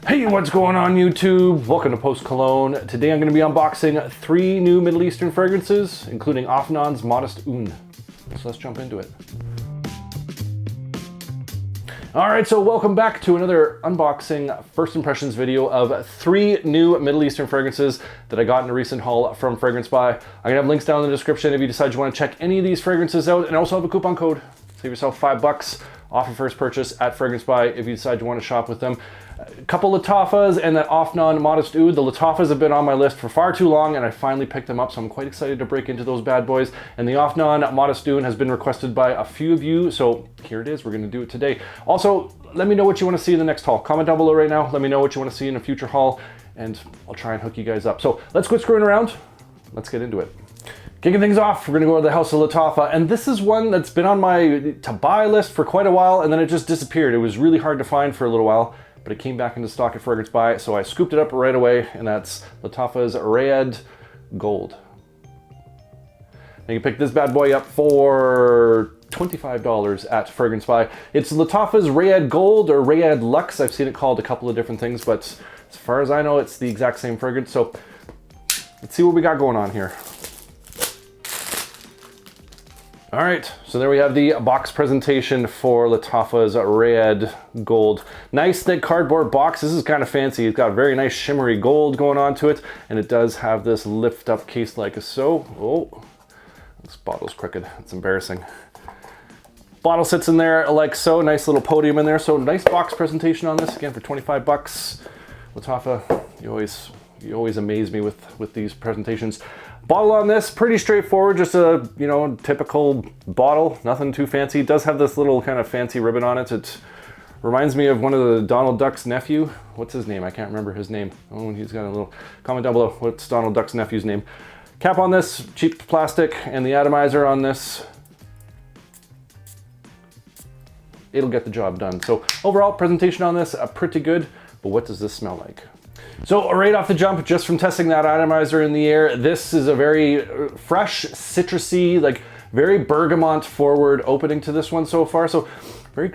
Hey, what's going on YouTube? Welcome to Post Cologne. Today I'm going to be unboxing 3 new Middle Eastern fragrances, including Afnan's Modest Un. So let's jump into it. Alright, so welcome back to another unboxing first impressions video of 3 new Middle Eastern fragrances that I got in a recent haul from Fragrance Buy. I'm going to have links down in the description if you decide you want to check any of these fragrances out, and I also have a coupon code. Save yourself $5 off your first purchase at Fragrance Buy if you decide you want to shop with them. A couple Lattafas and that Afnan Modest Oud. The Lattafas have been on my list for far too long and I finally picked them up, so I'm quite excited to break into those bad boys. And the Afnan Modest Oud has been requested by a few of you, so here it is. We're going to do it today. Also, let me know what you want to see in the next haul. Comment down below right now. Let me know what you want to see in a future haul and I'll try and hook you guys up. So let's quit screwing around. Let's get into it. Kicking things off, we're going to go to the House of Lattafa, and this is one that's been on my to-buy list for quite a while, and then it just disappeared. It was really hard to find for a little while, but it came back into stock at Fragrance Buy, so I scooped it up right away, and that's Lattafa's Rayed Gold. Now you can pick this bad boy up for $25 at Fragrance Buy. It's Lattafa's Rayed Gold or Rayed Luxe. I've seen it called a couple of different things, but as far as I know, it's the exact same fragrance, so let's see what we got going on here. All right, so there we have the box presentation for Lattafa's Rayed Gold. Nice thick cardboard box. This is kind of fancy. It's got very nice shimmery gold going on to it, and it does have this lift up case like so. Oh, this bottle's crooked. It's embarrassing. Bottle sits in there like so. Nice little podium in there. So nice box presentation on this, again for 25 bucks. Lattafa, you always amaze me with these presentations. Bottle on this, pretty straightforward, just a, typical bottle, nothing too fancy. It does have this little kind of fancy ribbon on it. It reminds me of one of the Donald Duck's nephew. What's his name? I can't remember his name. Oh, he's got a little, comment down below, what's Donald Duck's nephew's name? Cap on this, cheap plastic, and the atomizer on this. It'll get the job done. So overall presentation on this, pretty good, but what does this smell like? So right off the jump, just from testing that atomizer in the air, this is a very fresh, citrusy, like very bergamot forward opening to this one so far. So very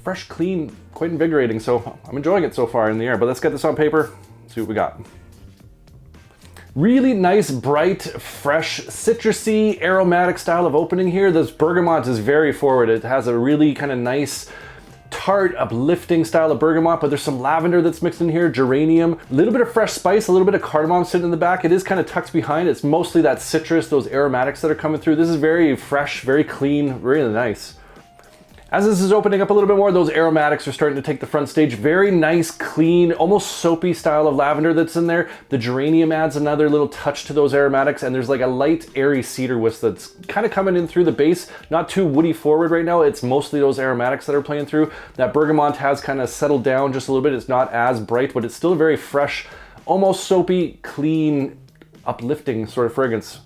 fresh, clean, quite invigorating. So I'm enjoying it so far in the air, but let's get this on paper, see what we got. Really nice, bright, fresh, citrusy, aromatic style of opening here. This bergamot is very forward. It has a really kind of nice, tart, uplifting style of bergamot, but there's some lavender that's mixed in here, geranium, a little bit of fresh spice, a little bit of cardamom sitting in the back. It is kind of tucked behind. It's mostly that citrus, those aromatics that are coming through. This is very fresh, very clean, really nice. As this is opening up a little bit more, those aromatics are starting to take the front stage. Very nice, clean, almost soapy style of lavender that's in there. The geranium adds another little touch to those aromatics, and there's like a light, airy cedar whisk that's kind of coming in through the base. Not too woody forward right now. It's mostly those aromatics that are playing through. That bergamot has kind of settled down just a little bit. It's not as bright, but it's still a very fresh, almost soapy, clean, uplifting sort of fragrance.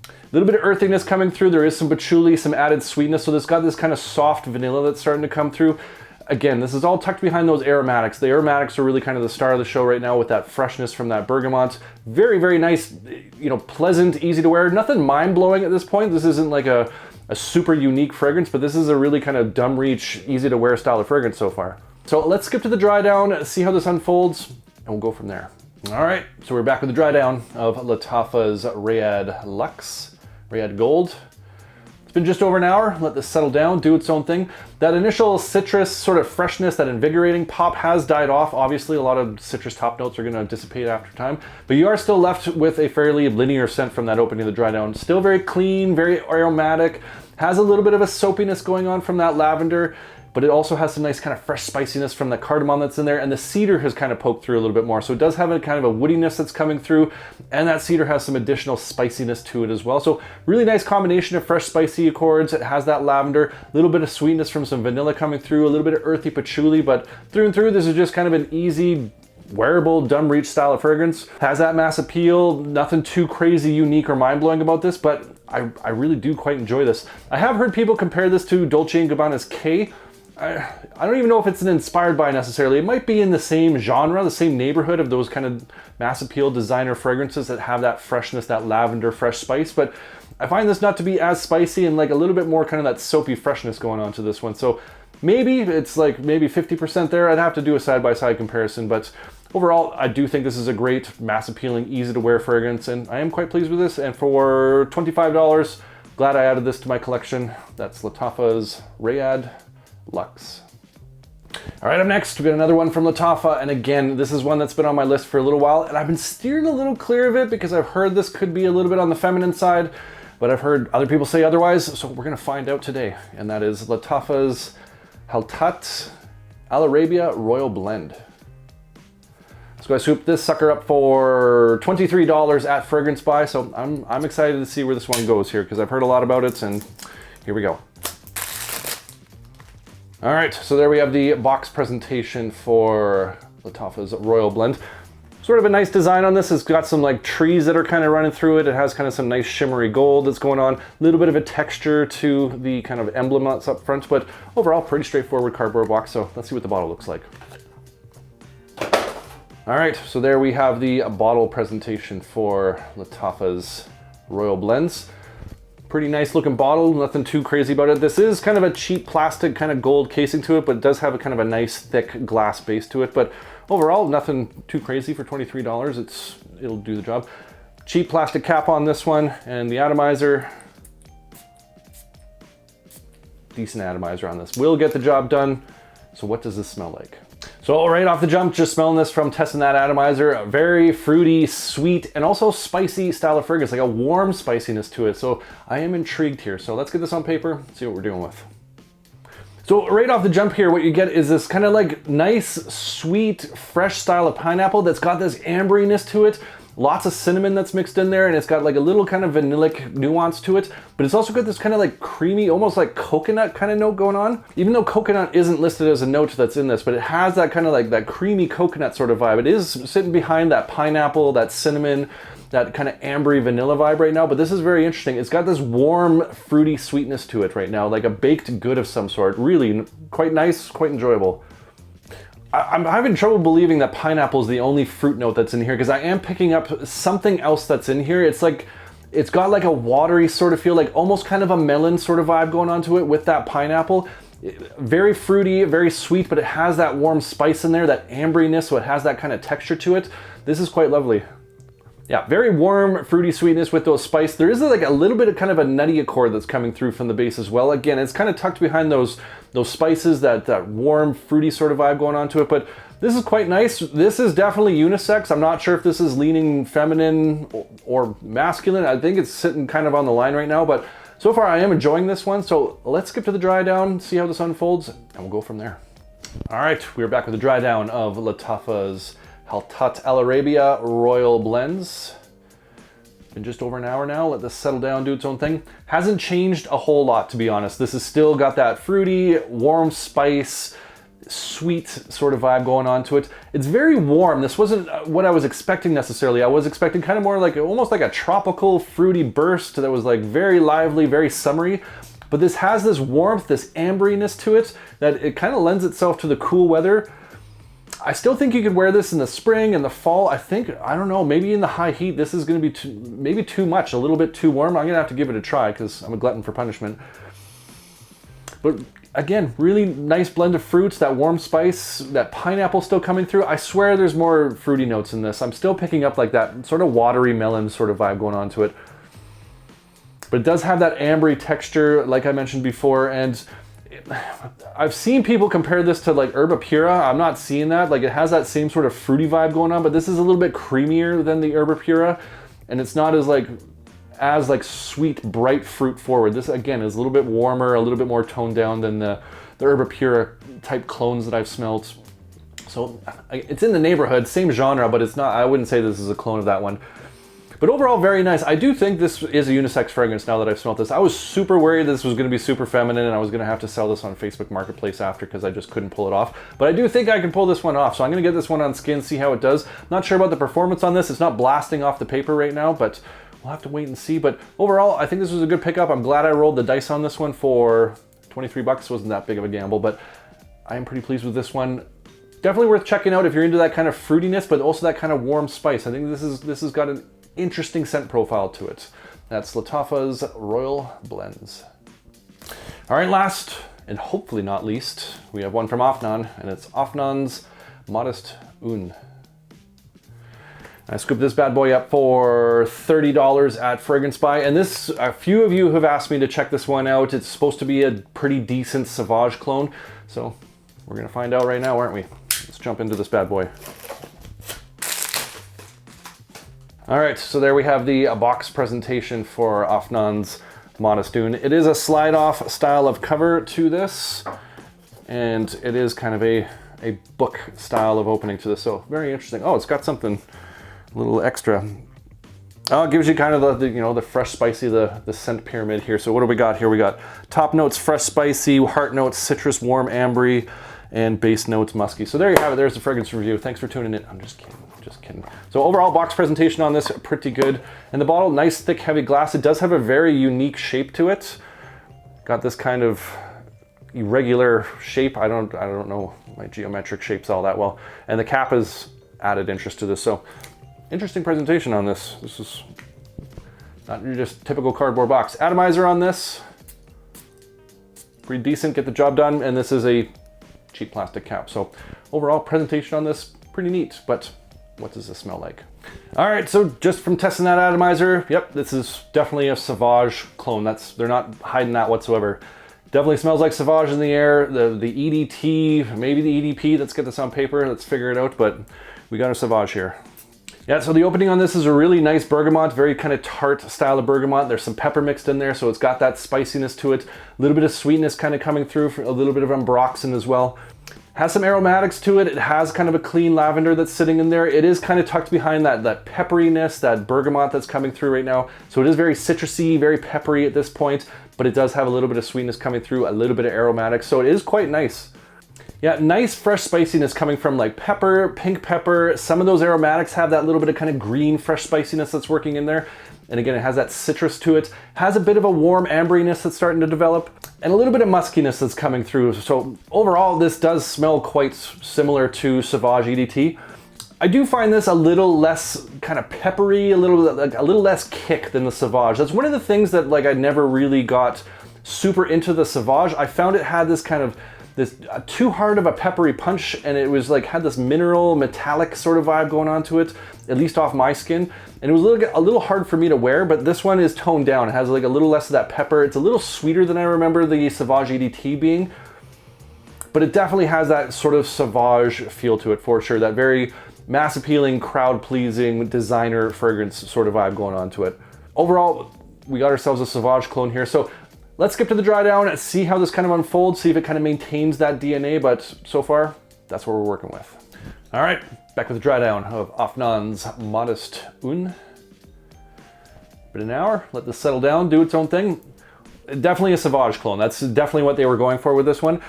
A little bit of earthiness coming through. There is some patchouli, some added sweetness. So it's got this kind of soft vanilla that's starting to come through. Again, this is all tucked behind those aromatics. The aromatics are really kind of the star of the show right now with that freshness from that bergamot. Very, very nice, pleasant, easy to wear. Nothing mind-blowing at this point. This isn't like a super unique fragrance, but this is a really kind of dumb reach, easy to wear style of fragrance so far. So let's skip to the dry down, see how this unfolds, and we'll go from there. All right, so we're back with the dry down of Lattafa's Rayed Luxe. Rayed Gold. It's been just over an hour. Let this settle down, do its own thing. That initial citrus sort of freshness, that invigorating pop has died off. Obviously, a lot of citrus top notes are going to dissipate after time, but you are still left with a fairly linear scent from that opening of the dry down. Still very clean, very aromatic. Has a little bit of a soapiness going on from that lavender, but it also has some nice kind of fresh spiciness from the cardamom that's in there, and the cedar has kind of poked through a little bit more. So it does have a kind of a woodiness that's coming through, and that cedar has some additional spiciness to it as well. So really nice combination of fresh spicy accords. It has that lavender, a little bit of sweetness from some vanilla coming through, a little bit of earthy patchouli, but through and through, this is just kind of an easy, wearable, dumb reach style of fragrance. Has that mass appeal, nothing too crazy, unique, or mind-blowing about this, but I really do quite enjoy this. I have heard people compare this to Dolce & Gabbana's K. I don't even know if it's an inspired by necessarily. It might be in the same genre, the same neighborhood of those kind of mass appeal designer fragrances that have that freshness, that lavender fresh spice, but I find this not to be as spicy and like a little bit more kind of that soapy freshness going on to this one. So maybe it's like maybe 50% there. I'd have to do a side-by-side comparison, but Overall, I do think this is a great, mass appealing, easy to wear fragrance, and I am quite pleased with this. And for $25, glad I added this to my collection. That's Lattafa's Rayad Luxe. All right, up next, we got another one from Lattafa, and again, this is one that's been on my list for a little while, and I've been steering a little clear of it because I've heard this could be a little bit on the feminine side, but I've heard other people say otherwise, so we're gonna find out today, and that is Lattafa's Haltat Al Arabia Royal Blend. So I swooped this sucker up for $23 at Fragrance Buy, so I'm excited to see where this one goes here because I've heard a lot about it, and here we go. All right, so there we have the box presentation for Lattafa's Royal Blend. Sort of a nice design on this. It's got some like trees that are kind of running through it. It has kind of some nice shimmery gold that's going on. A little bit of a texture to the kind of emblem that's up front, but overall pretty straightforward cardboard box. So let's see what the bottle looks like. All right, so there we have the bottle presentation for Lattafa's Royal Blends. Pretty nice looking bottle, nothing too crazy about it. This is kind of a cheap plastic kind of gold casing to it, but it does have a kind of a nice thick glass base to it. But overall, nothing too crazy for $23. It'll do the job. Cheap plastic cap on this one, and the atomizer, decent atomizer on this. Will get the job done. So what does this smell like? So right off the jump, just smelling this from testing that atomizer, a very fruity, sweet, and also spicy style of fragrance, like a warm spiciness to it. So I am intrigued here. So let's get this on paper, see what we're dealing with. So right off the jump here, what you get is this kind of like nice, sweet, fresh style of pineapple that's got this amberiness to it. Lots of cinnamon that's mixed in there, and it's got like a little kind of vanillic nuance to it, but it's also got this kind of like creamy, almost like coconut kind of note going on. Even though coconut isn't listed as a note that's in this, but it has that kind of like that creamy coconut sort of vibe. It is sitting behind that pineapple, that cinnamon, that kind of ambery vanilla vibe right now, but this is very interesting. It's got this warm, fruity sweetness to it right now, like a baked good of some sort. Really quite nice, quite enjoyable. I'm having trouble believing that pineapple is the only fruit note that's in here because I am picking up something else that's in here. It's like, it's got like a watery sort of feel, like almost kind of a melon sort of vibe going on to it with that pineapple. Very fruity, very sweet, but it has that warm spice in there, that amberiness, so it has that kind of texture to it. This is quite lovely. Yeah, very warm, fruity sweetness with those spice. There is like a little bit of kind of a nutty accord that's coming through from the base as well. Again, it's kind of tucked behind those spices, that warm, fruity sort of vibe going on to it, but this is quite nice. This is definitely unisex. I'm not sure if this is leaning feminine or masculine. I think it's sitting kind of on the line right now, but so far I am enjoying this one. So let's skip to the dry down, see how this unfolds, and we'll go from there. All right, we're back with the dry down of Lattafa's Haltat Al Arabia Royal Blends. Been just over an hour now. Let this settle down, do its own thing. Hasn't changed a whole lot, to be honest. This has still got that fruity, warm spice, sweet sort of vibe going on to it. It's very warm. This wasn't what I was expecting necessarily. I was expecting kind of more like almost like a tropical fruity burst that was like very lively, very summery. But this has this warmth, this amberiness to it that it kind of lends itself to the cool weather. I still think you could wear this in the spring and the fall. I don't know, maybe in the high heat, this is gonna be maybe too much, a little bit too warm. I'm gonna have to give it a try because I'm a glutton for punishment. But again, really nice blend of fruits, that warm spice, that pineapple still coming through. I swear there's more fruity notes in this. I'm still picking up like that sort of watery melon sort of vibe going on to it. But it does have that ambery texture, like I mentioned before, and I've seen people compare this to like Herba Pura. I'm not seeing that. Like it has that same sort of fruity vibe going on, but this is a little bit creamier than the Herba Pura, and it's not as like sweet, bright fruit forward. This again is a little bit warmer, a little bit more toned down than the Herba Pura type clones that I've smelled. So it's in the neighborhood, same genre, but it's not. I wouldn't say this is a clone of that one. But overall, very nice. I do think this is a unisex fragrance now that I've smelled this. I was super worried this was going to be super feminine and I was going to have to sell this on Facebook Marketplace after because I just couldn't pull it off. But I do think I can pull this one off. So I'm going to get this one on skin, see how it does. Not sure about the performance on this. It's not blasting off the paper right now, but we'll have to wait and see. But overall, I think this was a good pickup. I'm glad I rolled the dice on this one for 23 bucks. Wasn't that big of a gamble, but I am pretty pleased with this one. Definitely worth checking out if you're into that kind of fruitiness, but also that kind of warm spice. I think this has got an interesting scent profile to it. That's Lattafa's Royal Blends. All right, last and hopefully not least, we have one from Afnan, and it's Afnan's Modest Un. I scooped this bad boy up for $30 at Fragrance Buy, and this, a few of you have asked me to check this one out. It's supposed to be a pretty decent Sauvage clone, so we're gonna find out right now, aren't we? Let's jump into this bad boy. All right, so there we have the box presentation for Afnan's Modest Une. It is a slide-off style of cover to this, and it is kind of a book style of opening to this, so very interesting. Oh, it's got something a little extra. Oh, it gives you kind of the you know, the fresh, spicy, the scent pyramid here. So what do we got here? We got top notes, fresh, spicy, heart notes, citrus, warm, ambery, and base notes, musky. So there you have it. There's the fragrance review. Thanks for tuning in. I'm just kidding. Just kidding. So overall box presentation on this, pretty good. And the bottle, nice, thick, heavy glass. It does have a very unique shape to it. Got this kind of irregular shape. I don't know my geometric shapes all that well. And the cap has added interest to this. So interesting presentation on this. This is not your just typical cardboard box. Atomizer on this, pretty decent, get the job done. And this is a cheap plastic cap. So overall presentation on this, pretty neat, but what does this smell like? All right, so just from testing that atomizer, yep, this is definitely a Sauvage clone. They're not hiding that whatsoever. Definitely smells like Sauvage in the air. The EDT, maybe the EDP, let's get this on paper, let's figure it out, but we got a Sauvage here. Yeah, so the opening on this is a really nice bergamot, very kind of tart style of bergamot. There's some pepper mixed in there, so it's got that spiciness to it. A little bit of sweetness kind of coming through, a little bit of ambroxan as well. Has some aromatics to it. It has kind of a clean lavender that's sitting in there. It is kind of tucked behind that pepperiness, that bergamot that's coming through right now. So it is very citrusy, very peppery at this point, but it does have a little bit of sweetness coming through, a little bit of aromatics. So it is quite nice. Yeah, nice fresh spiciness coming from like pepper, pink pepper. Some of those aromatics have that little bit of kind of green fresh spiciness that's working in there. And again, it has that citrus to it. Has a bit of a warm amberiness that's starting to develop and a little bit of muskiness that's coming through. So overall, this does smell quite similar to Sauvage EDT. I do find this a little less kind of peppery, a little less kick than the Sauvage. That's one of the things that like I never really got super into the Sauvage. I found it had this kind of too hard of a peppery punch, and it was like had this mineral metallic sort of vibe going on to it, at least off my skin. And it was a little hard for me to wear, but this one is toned down. It has like a little less of that pepper. It's a little sweeter than I remember the Sauvage EDT being, but it definitely has that sort of Sauvage feel to it for sure. That very mass appealing, crowd pleasing, designer fragrance sort of vibe going on to it. Overall, we got ourselves a Sauvage clone here. So let's skip to the dry down and see how this kind of unfolds, see if it kind of maintains that DNA, but so far, that's what we're working with. All right, back with the dry down of Afnan's Modest Une. Been an hour, let this settle down, do its own thing. Definitely a Sauvage clone. That's definitely what they were going for with this one.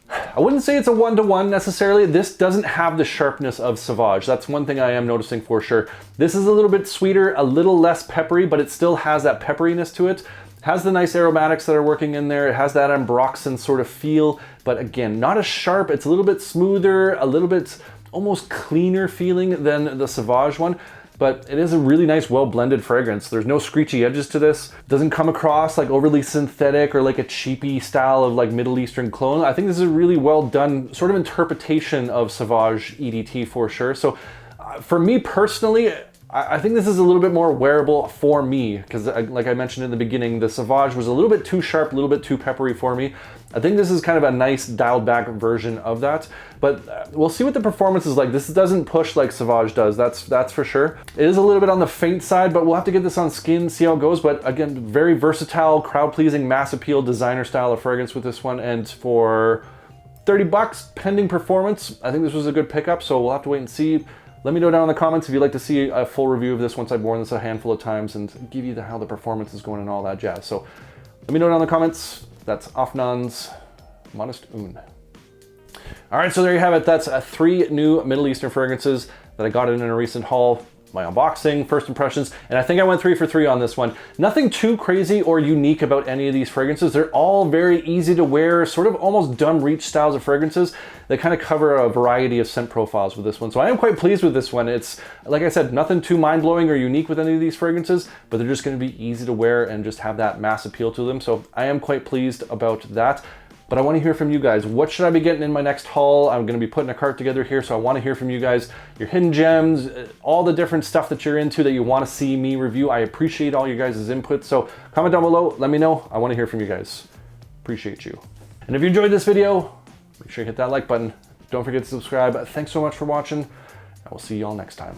I wouldn't say it's a one-to-one necessarily. This doesn't have the sharpness of Sauvage. That's one thing I am noticing for sure. This is a little bit sweeter, a little less peppery, but it still has that pepperiness to it. Has the nice aromatics that are working in there. It has that ambroxan sort of feel, but again, not as sharp. It's a little bit smoother, a little bit almost cleaner feeling than the Sauvage one, but it is a really nice, well-blended fragrance. There's no screechy edges to this. It doesn't come across like overly synthetic or like a cheapy style of like Middle Eastern clone. I think this is a really well done sort of interpretation of Sauvage EDT for sure. So for me personally, I think this is a little bit more wearable for me because like I mentioned in the beginning, the Sauvage was a little bit too sharp, a little bit too peppery for me. I think this is kind of a nice dialed back version of that, but we'll see what the performance is like. This doesn't push like Sauvage does, that's for sure. It is a little bit on the faint side, but we'll have to get this on skin, see how it goes. But again, very versatile, crowd pleasing, mass appeal, designer style of fragrance with this one. And for 30 bucks, pending performance, I think this was a good pickup. So we'll have to wait and see. Let me know down in the comments if you'd like to see a full review of this once I've worn this a handful of times and give you how the performance is going and all that jazz. So let me know down in the comments. That's Afnan's Modest Une. All right, so there you have it. That's 3 new Middle Eastern fragrances that I got in a recent haul. My unboxing, first impressions, and I think I went 3 for 3 on this one. Nothing too crazy or unique about any of these fragrances. They're all very easy to wear, sort of almost dumb reach styles of fragrances that kind of cover a variety of scent profiles with this one. So I am quite pleased with this one. It's, like I said, nothing too mind-blowing or unique with any of these fragrances, but they're just gonna be easy to wear and just have that mass appeal to them. So I am quite pleased about that. but I want to hear from you guys. What should I be getting in my next haul? I'm going to be putting a cart together here, so I want to hear from you guys. Your hidden gems, all the different stuff that you're into that you want to see me review. I appreciate all you guys' input, so comment down below, let me know. I want to hear from you guys. Appreciate you. And if you enjoyed this video, make sure you hit that like button. Don't forget to subscribe. Thanks so much for watching, and we'll see you all next time.